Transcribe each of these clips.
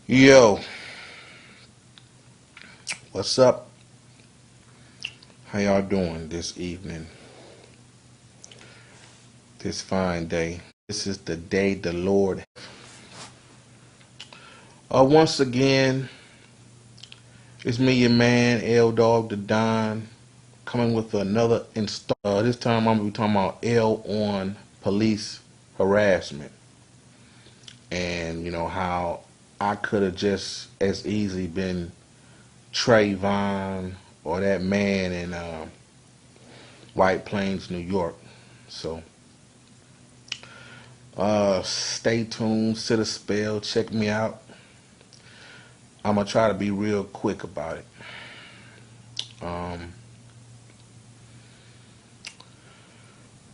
Yo, what's up? How y'all doing this evening? This fine day. This is the day the Lord. Once again, it's me, your man, L Dog the Don, coming with another install. This time I'm gonna be talking about L on police harassment, and how I could have just as easily been Trayvon or that man in White Plains, New York. So stay tuned, sit a spell, check me out. I'm gonna try to be real quick about it. Um,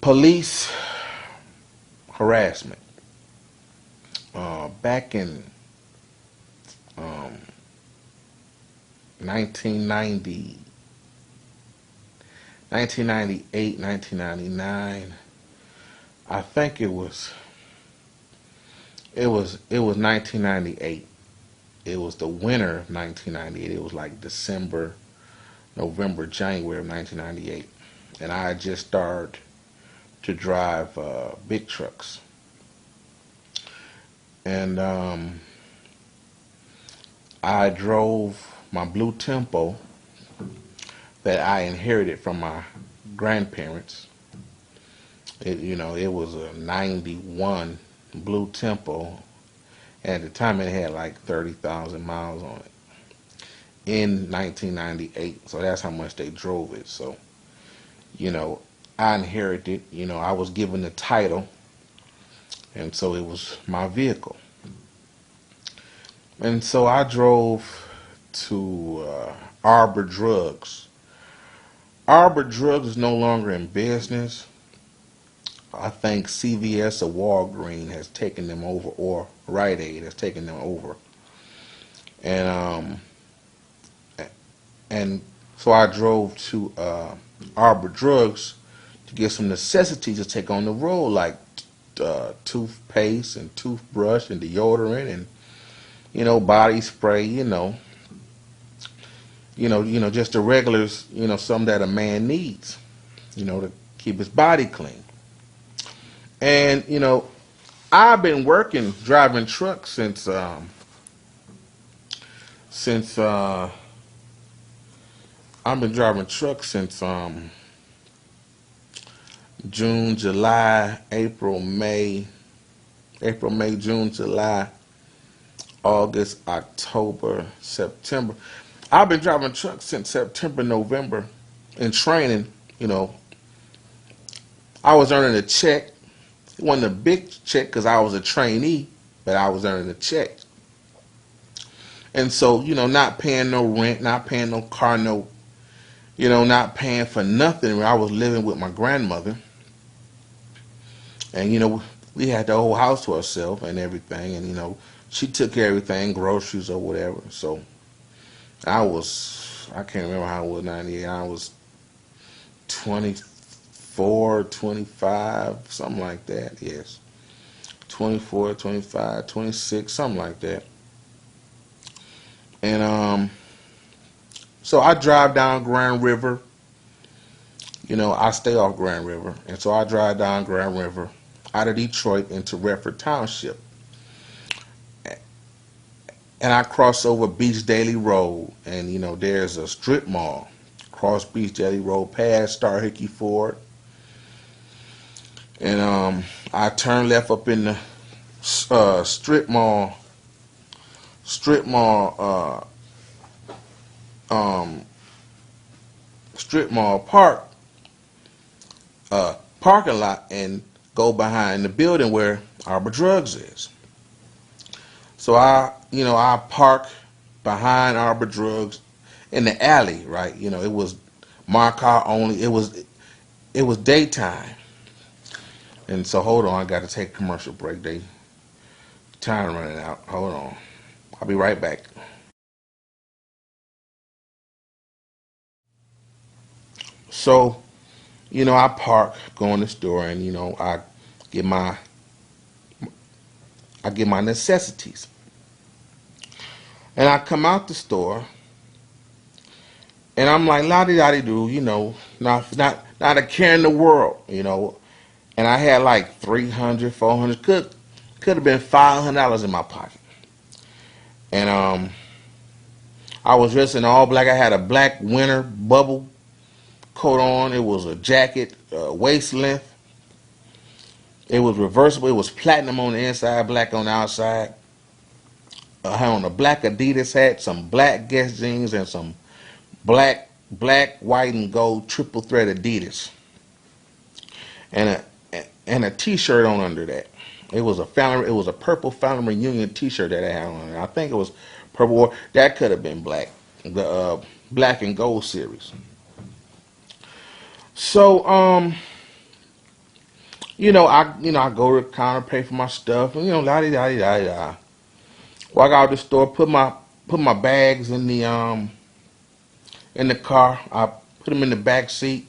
Police harassment. Back in um, 1990, 1998, 1999. I think it was 1998. It was the winter of 1998. It was like December, November, January of 1998, and I had just started to drive big trucks. And I drove my blue Tempo that I inherited from my grandparents. It was a 91 blue Tempo. At the time, it had like 30,000 miles on it in 1998. So that's how much they drove it. So, you know, I inherited, I was given the title, and so it was my vehicle. And so I drove to Arbor Drugs. Arbor Drugs is no longer in business. I think CVS or Walgreens has taken them over, or Rite Aid has taken them over. And and so I drove to Arbor Drugs to get some necessities to take on the road, like toothpaste and toothbrush and deodorant and body spray, just the regulars, some that a man needs, to keep his body clean. And I've been working driving trucks since I've been driving trucks since June, July, April, May, June, July, August, October, September. I've been driving trucks since September, November, in training. You know, I was earning a check. It wasn't a big check because I was a trainee, but I was earning a check. And so, not paying no rent, not paying no car note, not paying for nothing. I was living with my grandmother. And, we had the whole house to ourselves and everything. And, she took care of everything, groceries or whatever. So I can't remember how I was, 98. I was 24, 25, something like that. Yes. 24, 25, 26, something like that. And so I drive down Grand River. I stay off Grand River. And so I drive down Grand River out of Detroit into Redford Township. And I cross over Beach Daily Road. And, there's a strip mall. Cross Beach Daily Road past Star Hickey Ford. And I turn left up in the strip mall strip mall parking lot and go behind the building where Arbor Drugs is. So I park behind Arbor Drugs in the alley, right? It was my car only. It was daytime. And so hold on, I got to take a commercial break. Time running out. Hold on. I'll be right back. So, I park, go in the store, and get my I get my necessities. And I come out the store, and I'm like, la-di-da-di-do, not a care in the world. And I had like 300, 400, could have been $500 in my pocket. And I was dressed in all black. I had a black winter bubble coat on. It was a jacket, waist length. It was reversible. It was platinum on the inside, black on the outside. I had on a black Adidas hat, some black Guess jeans, and some black, white, and gold triple thread Adidas, and a T-shirt on under that. It was a purple family reunion T-shirt that I had on. I think it was purple. Or that could have been black, the black and gold series. So I go to the counter, pay for my stuff, and la di da di da da. Walk out the store, put my bags in the car. I put them in the back seat,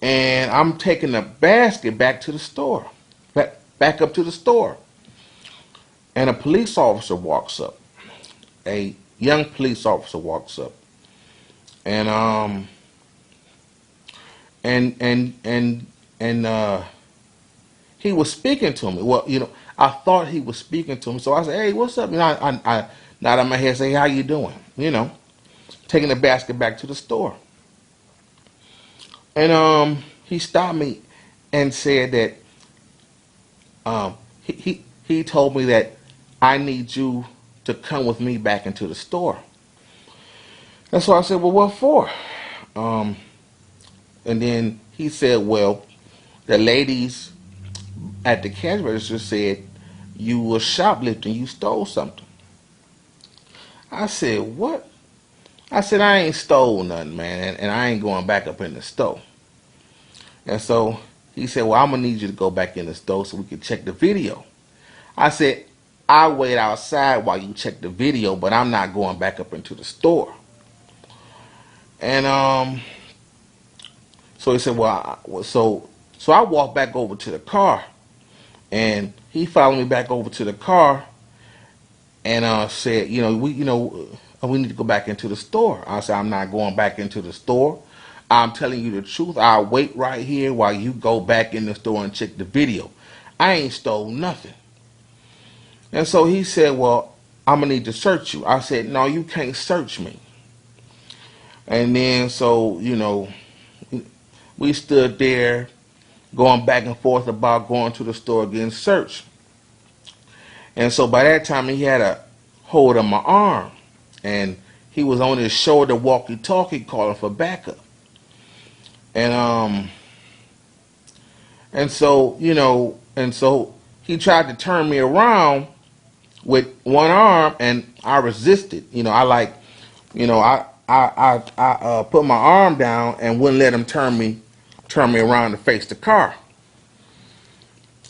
and I'm taking the basket back to the store, back up to the store. And a police officer walks up. A young police officer walks up, and he was speaking to me. Well, I thought he was speaking to me, so I said, "Hey, what's up?" I nodded my head, say, "How you doing?" Taking the basket back to the store. And he stopped me and said that he told me that I need you to come with me back into the store. And so I said, "Well, what for?" Um, and then he said, "Well, the ladies at the cash register said you were shoplifting, you stole something." I said, "What?" I said, "I ain't stole nothing, man, and I ain't going back up in the store." And so he said, "Well, I'm going to need you to go back in the store so we can check the video." I said, "I'll wait outside while you check the video, but I'm not going back up into the store." And so he said, so I walked back over to the car, and he followed me back over to the car, and said, we need to go back into the store." I said, "I'm not going back into the store. I'm telling you the truth. I'll wait right here while you go back in the store and check the video. I ain't stole nothing." And so he said, "Well, I'm going to need to search you." I said, "No, you can't search me." And then so, we stood there going back and forth about going to the store getting searched. And so by that time he had a hold of my arm, and he was on his shoulder walkie-talkie calling for backup. And so he tried to turn me around with one arm, and I resisted. I put my arm down and wouldn't let him turn me around to face the car.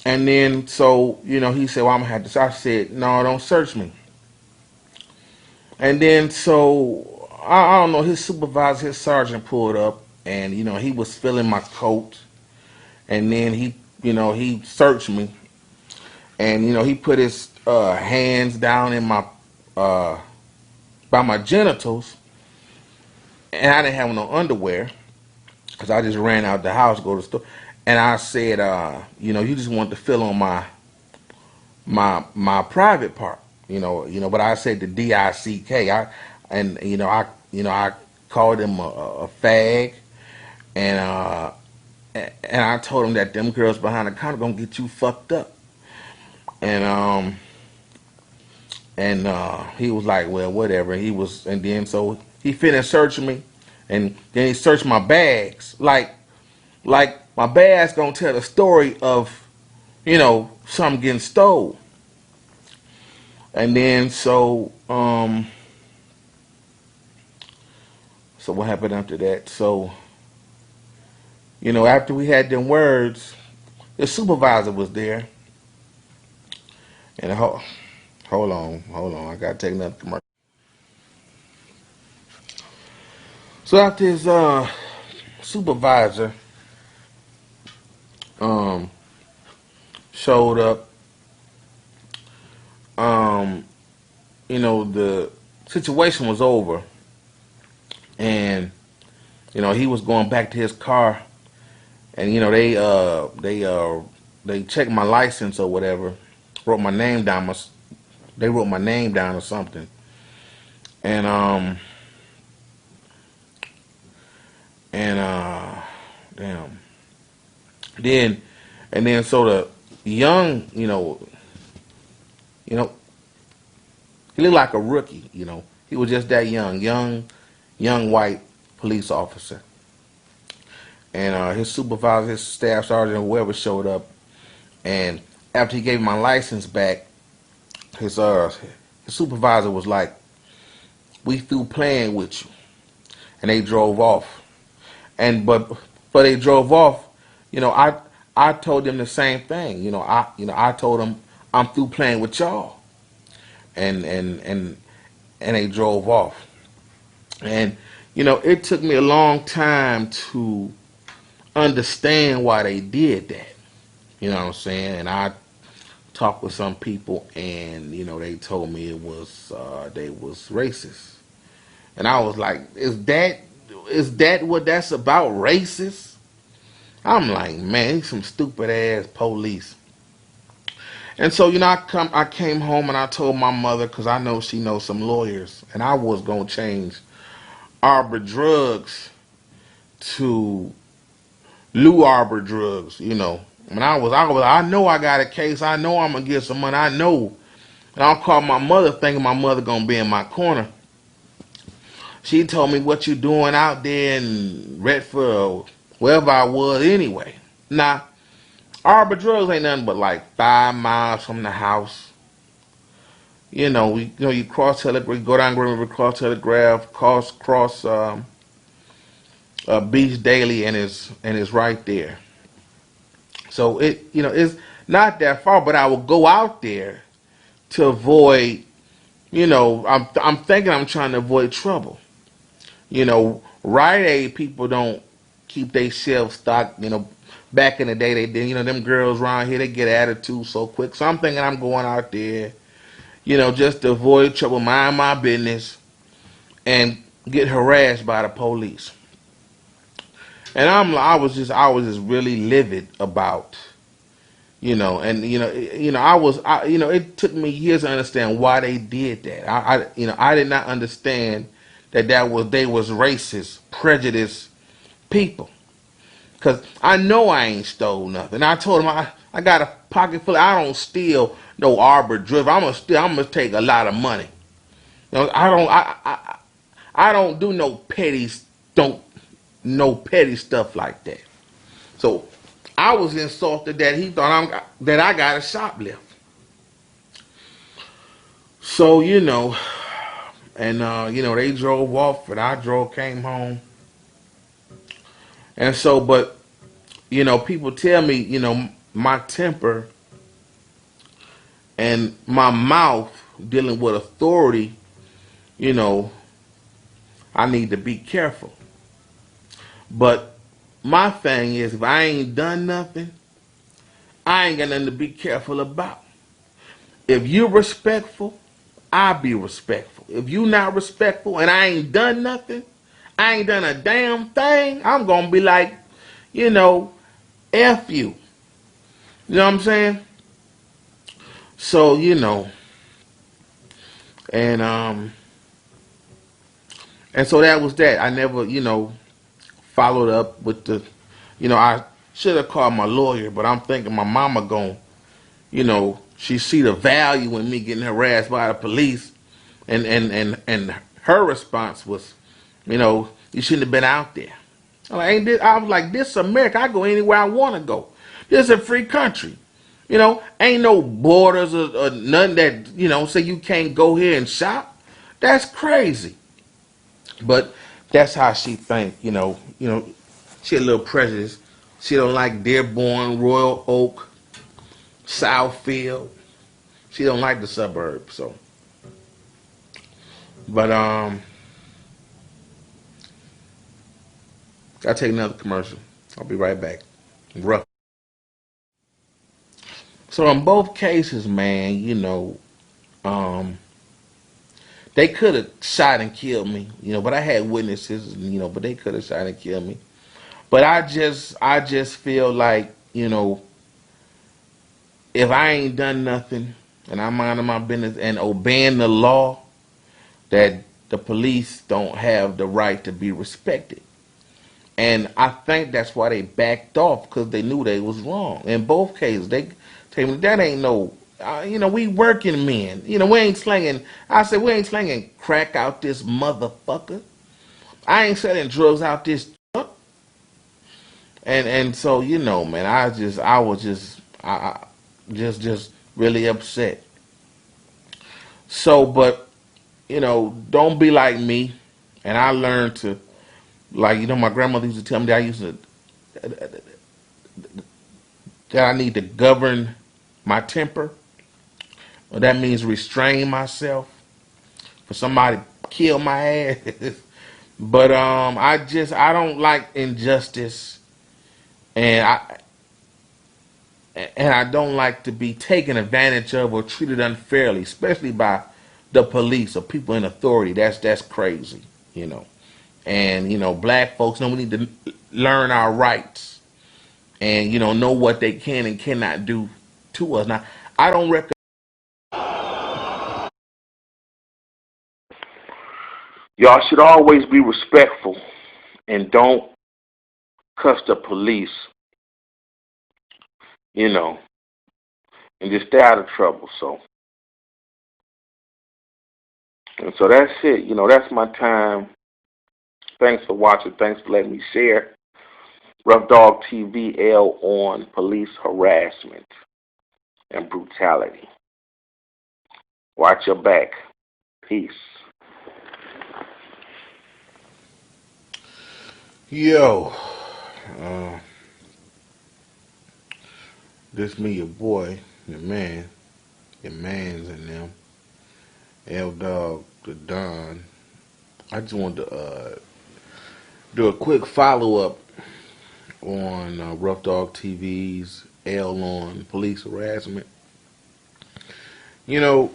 And then so he said, "Well, I'm gonna have to." I said, "No, don't search me." And then so I don't know. His supervisor, his sergeant, pulled up, and he was feeling my coat, and then he searched me, and he put his hands down in my by my genitals, and I didn't have no underwear because I just ran out the house to go to the store. And I said, "You just want to feel on my private part, But I said the DICK. I called him a fag, and I told him that them girls behind the counter gonna get you fucked up. And he was like, "Well, whatever." And then so he finished searching me, and then he searched my bags, like my bags gonna tell the story of something getting stole. And then so what happened after that? So after we had them words, the supervisor was there, and hold on, I gotta take another commercial. So after his supervisor um, showed up, the situation was over, and he was going back to his car, and they checked my license or whatever, wrote my name down. They wrote my name down or something, and and damn. Then so the young, you know, he looked like a rookie. He was just that young white police officer, and his supervisor, his staff sergeant, whoever showed up, and after he gave my license back, his supervisor was like, "We through playing with you," and they drove off. But they drove off. I told them the same thing. I told them I'm through playing with y'all, and they drove off. And it took me a long time to understand why they did that. You know what I'm saying? And I talked with some people, and they told me it was they was racist, and I was like, is that what that's about, racist? I'm like, man, these some stupid ass police. And so, I came home and I told my mother, because I know she knows some lawyers, and I was gonna change Arbor Drugs to Lou Arbor Drugs. When I know I got a case. I know I'm gonna get some money. I know, and I'll call my mother, thinking my mother gonna be in my corner. She told me, what you doing out there in Redford or wherever I was anyway. Now, Arbor Drugs ain't nothing but like 5 miles from the house. You cross Telegraph, go down Green River, cross Telegraph, cross Beach Daily, and it's right there. So it's not that far, but I will go out there to avoid. I'm thinking I'm trying to avoid trouble. Rite Aid people don't keep their shelves stocked. Back in the day they did. Them girls around here, they get attitude so quick. So I'm thinking I'm going out there, just to avoid trouble, mind my business, and get harassed by the police. And I was just really livid about, and it took me years to understand why they did that. I did not understand that they was racist, prejudiced people. Cause I know I ain't stole nothing. I told him I got a pocket full. I don't steal no Arbor Drift. I'm gonna take a lot of money. I don't do don't no petty stuff like that. So I was insulted that he thought that I got a shoplift. So and they drove off, and I came home, and so but people tell me my temper and my mouth dealing with authority, you know, I need to be careful. But my thing is, if I ain't done nothing, I ain't got nothing to be careful about. If you're respectful, I'll be respectful. If you not respectful and I ain't done nothing, I ain't done a damn thing, I'm going to be like, F you. You know what I'm saying? So, and and so that was that. I never, followed up with I should have called my lawyer, but I'm thinking my mama gon', she see the value in me getting harassed by the police, and her response was, you shouldn't have been out there. I was like, this is America. I go anywhere I want to go. This is a free country. Ain't no borders or nothing that, say you can't go here and shop. That's crazy. But that's how she think, she a little prejudiced. She don't like Dearborn, Royal Oak, Southfield. She don't like the suburbs, so. But I'll take another commercial. I'll be right back. Rough. So in both cases, man, um, They could have shot and killed me, but I had witnesses, but they could have shot and killed me. But I just feel like, if I ain't done nothing and I'm minding my business and obeying the law, that the police don't have the right to be respected. And I think that's why they backed off, because they knew they was wrong. In both cases, they tell me that ain't no, we working men. We ain't slinging. I said we ain't slinging crack out this motherfucker. I ain't selling drugs out this truck. And so man, I was just really upset. So, but don't be like me. And I learned to, like, my grandmother used to tell me that I need to govern my temper. Well, that means restrain myself for somebody to kill my ass. But I don't like injustice, and I don't like to be taken advantage of or treated unfairly, especially by the police or people in authority. That's crazy, you know. And black folks know we need to learn our rights and know what they can and cannot do to us. Now, I don't recommend. Y'all should always be respectful and don't cuss the police, and just stay out of trouble. So that's it. That's my time. Thanks for watching. Thanks for letting me share. Rough Dog TV L on police harassment and brutality. Watch your back. Peace. Yo, this me, your boy, your man, your mans and them, L Dog, the Don. I just wanted to do a quick follow up on Rough Dog TV's L on police harassment. You know,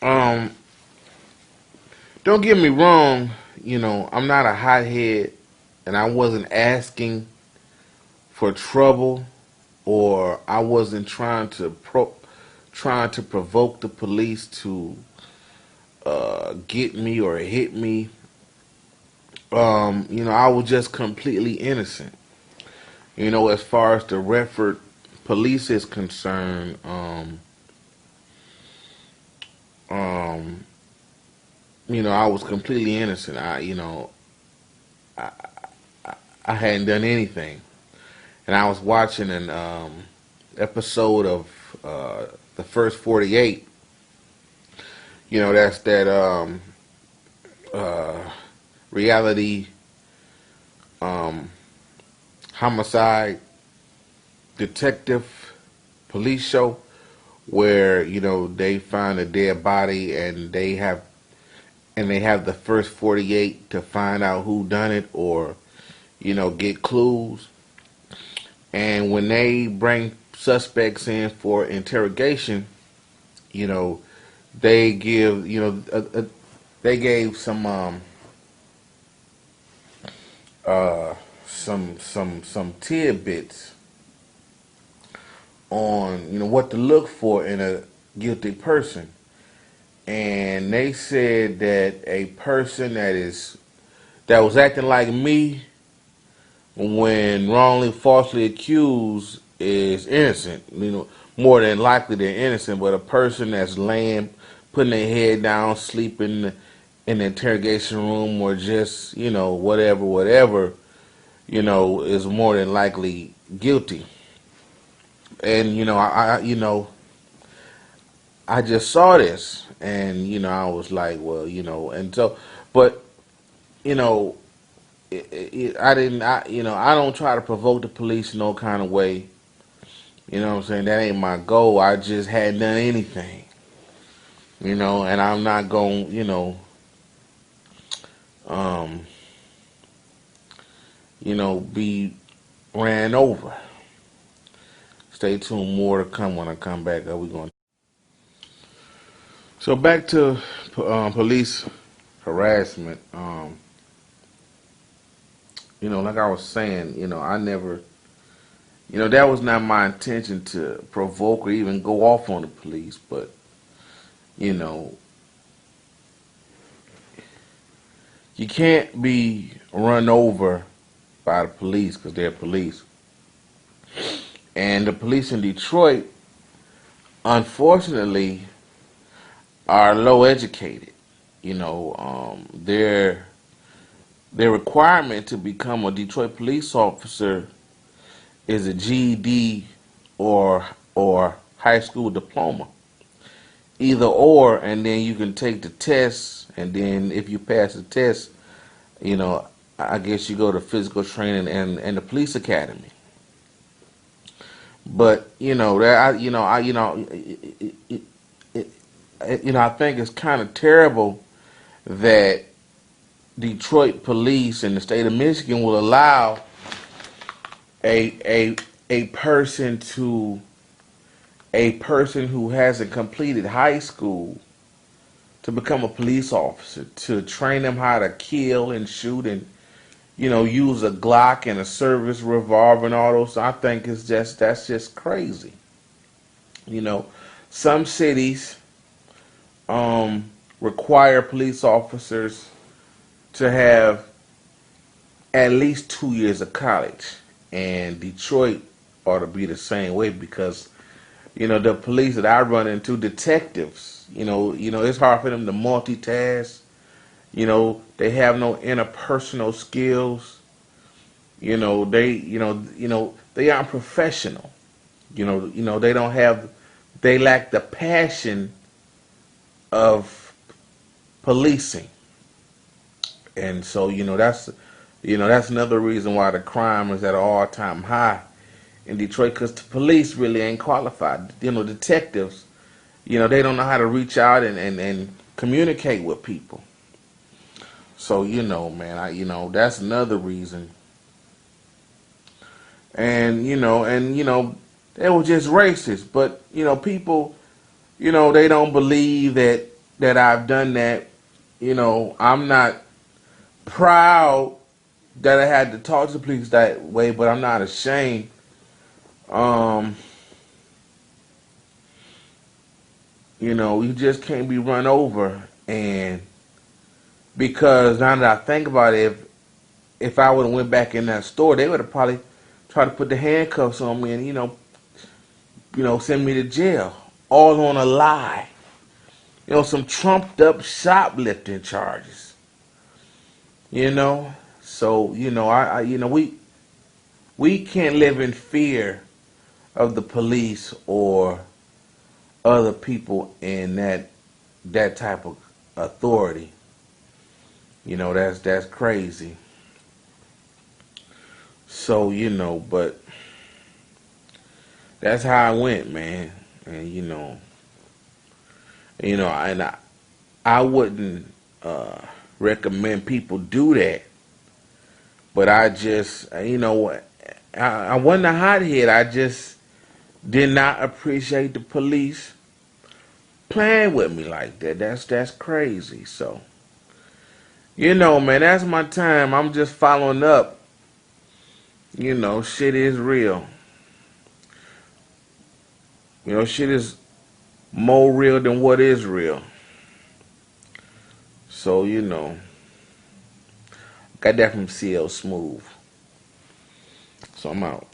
um, don't get me wrong. I'm not a hothead, and I wasn't asking for trouble, or I wasn't trying to provoke the police to get me or hit me. I was just completely innocent. As far as the Redford police is concerned, um, I was completely innocent. I, I hadn't done anything, and I was watching an episode of the first 48. That's that uh, reality um, homicide detective police show where they find a dead body and they have the first 48 to find out who done it, or get clues. And when they bring suspects in for interrogation, you know they give they gave uh some tidbits on what to look for in a guilty person. And they said that a person that was acting like me when wrongly falsely accused is innocent. More than likely they're innocent. But a person that's laying, putting their head down, sleeping in the interrogation room, or just whatever, is more than likely guilty. And I just saw this, and I was like, well, and so, but you know, I didn't, I don't try to provoke the police no kind of way. You know what I'm saying? That ain't my goal. I just hadn't done anything, and I'm not going, um, be ran over. Stay tuned. More to come when I come back. Are we going? So back to police harassment. Like I was saying, I never, that was not my intention to provoke or even go off on the police, but you know, you can't be run over by the police because they're police. And the police in Detroit, unfortunately, are low educated. Their requirement to become a Detroit police officer is a GED or high school diploma, either or, and then you can take the test, and then if you pass the test, you know, I guess you go to physical training and the police academy. But I think it's kind of terrible that Detroit police in the state of Michigan will allow a a person to a person who hasn't completed high school to become a police officer, to train them how to kill and shoot and use a Glock and a service revolver and all those. I think that's just crazy. You know, some cities require police officers to have at least 2 years of college, and Detroit ought to be the same way because the police that I run into, detectives, it's hard for them to multitask. They have no interpersonal skills. They aren't professional. They don't have, they lack the passion of policing. And so, that's another reason why the crime is at an all-time high in Detroit, because the police really ain't qualified. Detectives, they don't know how to reach out and communicate with people. So, man, that's another reason. And, they were just racist. But, people, they don't believe that I've done that. I'm not proud that I had to talk to the police that way, but I'm not ashamed. You just can't be run over. And because now that I think about it, if I would have went back in that store, they would have probably tried to put the handcuffs on me and send me to jail, all on a lie. Some trumped up shoplifting charges. So we can't live in fear of the police or other people in that type of authority. That's crazy. So, but that's how I went, man. And and I wouldn't recommend people do that. But I just, I wasn't a hothead. I just did not appreciate the police playing with me like that. That's crazy. So, man, that's my time. I'm just following up. Shit is real. Shit is more real than what is real. So, got that from CL Smooth. So I'm out.